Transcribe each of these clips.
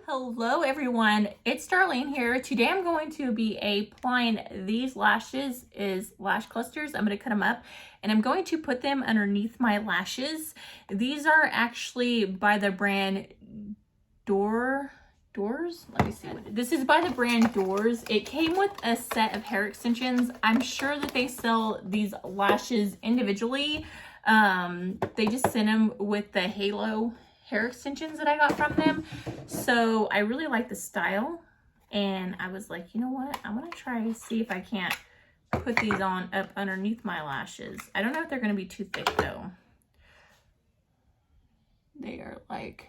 Hello everyone, it's Darlene here. Today I'm going to be applying these lashes is lash clusters. I'm going to cut them up and I'm going to put them underneath my lashes. These are actually by the brand Doors. Let me see. This is by the brand Doors. It came with a set of hair extensions. I'm sure that they sell these lashes individually. They just sent them with the Halo hair extensions that I got from them. So I really like the style and I was like, you know what? I want to try to see if I can't put these on up underneath my lashes. I don't know if they're going to be too thick though. They are like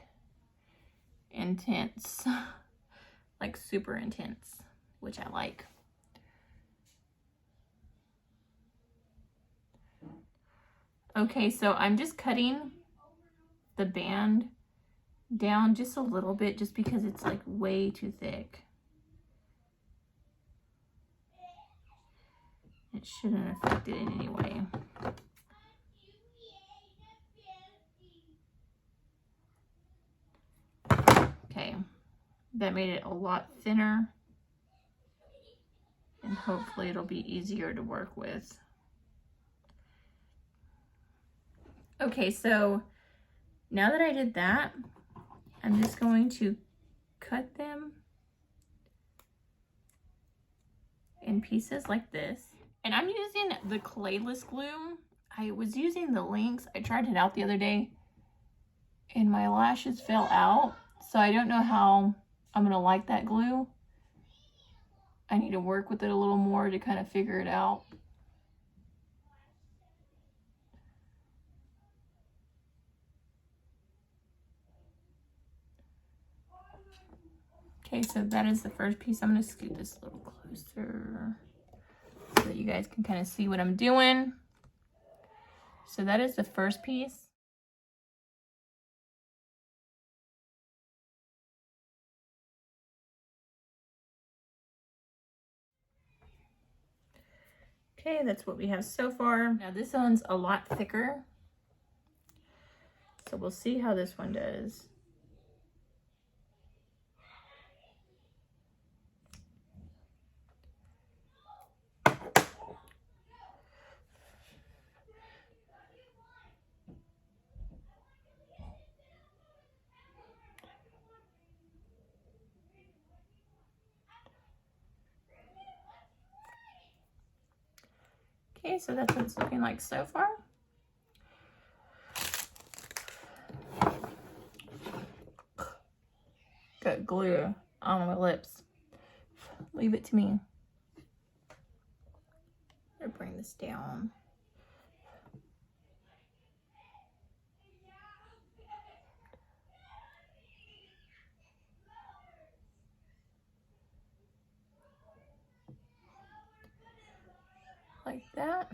intense, like super intense, which I like. Okay, so I'm just cutting the band down just a little bit just because it's like way too thick. It shouldn't affect it in any way. Okay, that made it a lot thinner and hopefully it'll be easier to work with. Okay, so now that I did that, I'm just going to cut them in pieces like this. And I'm using the clayless glue. I was using the Links. I tried it out the other day and my lashes fell out. So I don't know how I'm gonna like that glue. I need to work with it a little more to kind of figure it out. Okay, so that is the first piece. I'm gonna scoot this a little closer so that you guys can kind of see what I'm doing. So that is the first piece. Okay, that's what we have so far. Now this one's a lot thicker. So we'll see how this one does. Okay, so that's what it's looking like so far. Got glue on my lips. Leave it to me. I'll bring this down. Like that.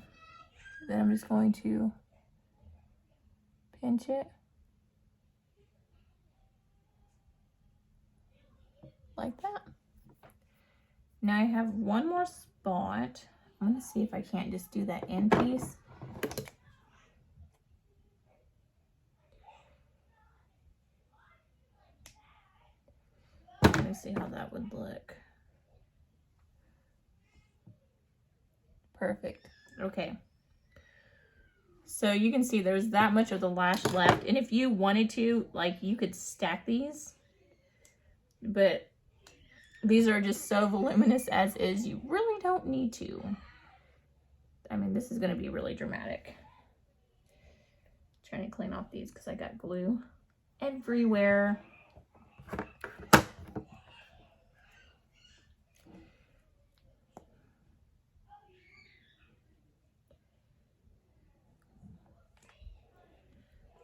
Then I'm just going to pinch it. Like that. Now I have one more spot. I'm gonna see if I can't just do that end piece. Let me see how that would look. Perfect. Okay. So you can see there's that much of the lash left. And if you wanted to, like, you could stack these. But these are just so voluminous as is. You really don't need to. I mean, this is going to be really dramatic. Trying to clean off these because I got glue everywhere.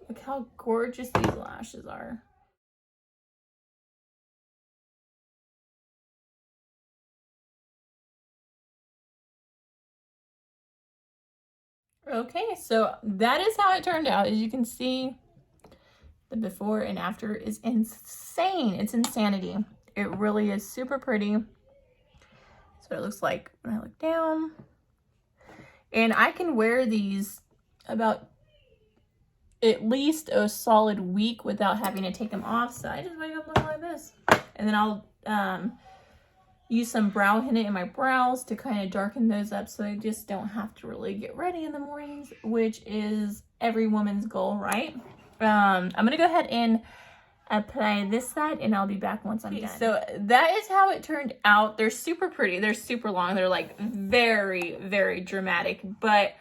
Look how gorgeous these lashes are. Okay, so that is how it turned out. As you can see, the before and after is insane. It's insanity. It really is super pretty. That's what it looks like when I look down. And I can wear these about at least a solid week without having to take them off. So I just wake up looking like this. And then I'll use some brow henna in my brows to kind of darken those up so I just don't have to really get ready in the mornings, which is every woman's goal, right? I'm gonna go ahead and apply this side and I'll be back once I'm done. So that is how it turned out. They're super pretty. They're super long. They're like very, very dramatic. But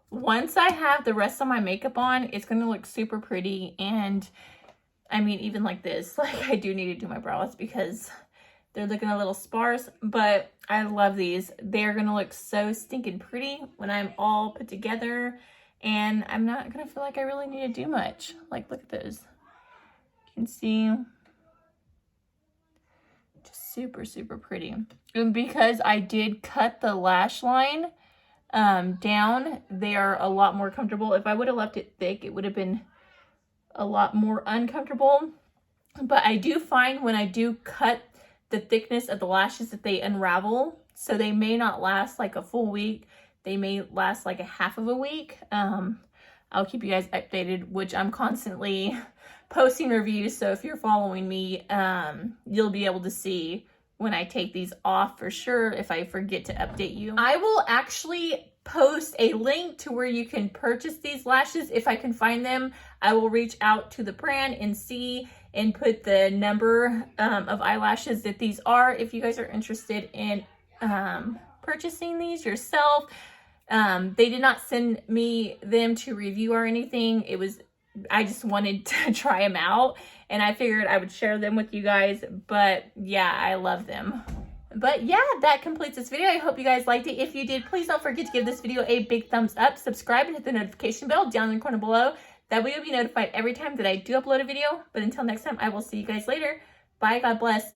once I have the rest of my makeup on, it's gonna look super pretty. And I mean, even like this, like I do need to do my brows because they're looking a little sparse, but I love these. They're gonna look so stinking pretty when I'm all put together, and I'm not gonna feel like I really need to do much. Like, look at those. You can see, just super, super pretty. And because I did cut the lash line down, they are a lot more comfortable. If I would have left it thick, it would have been a lot more uncomfortable. But I do find when I do cut the thickness of the lashes that they unravel, so they may not last like a full week. They may last like a half of a week. I'll keep you guys updated, which I'm constantly posting reviews. So if you're following me, you'll be able to see when I take these off for sure if I forget to update you. I will actually post a link to where you can purchase these lashes. If I can find them, I will reach out to the brand and see and put the number of eyelashes that these are if you guys are interested in purchasing these yourself. They did not send me them to review or anything. I just wanted to try them out and I figured I would share them with you guys. But yeah, I love them. But yeah, that completes this video. I hope you guys liked it. If you did, please don't forget to give this video a big thumbs up, subscribe, and hit the notification bell down in the corner below. That way you'll be notified every time that I do upload a video. But until next time, I will see you guys later. Bye, God bless.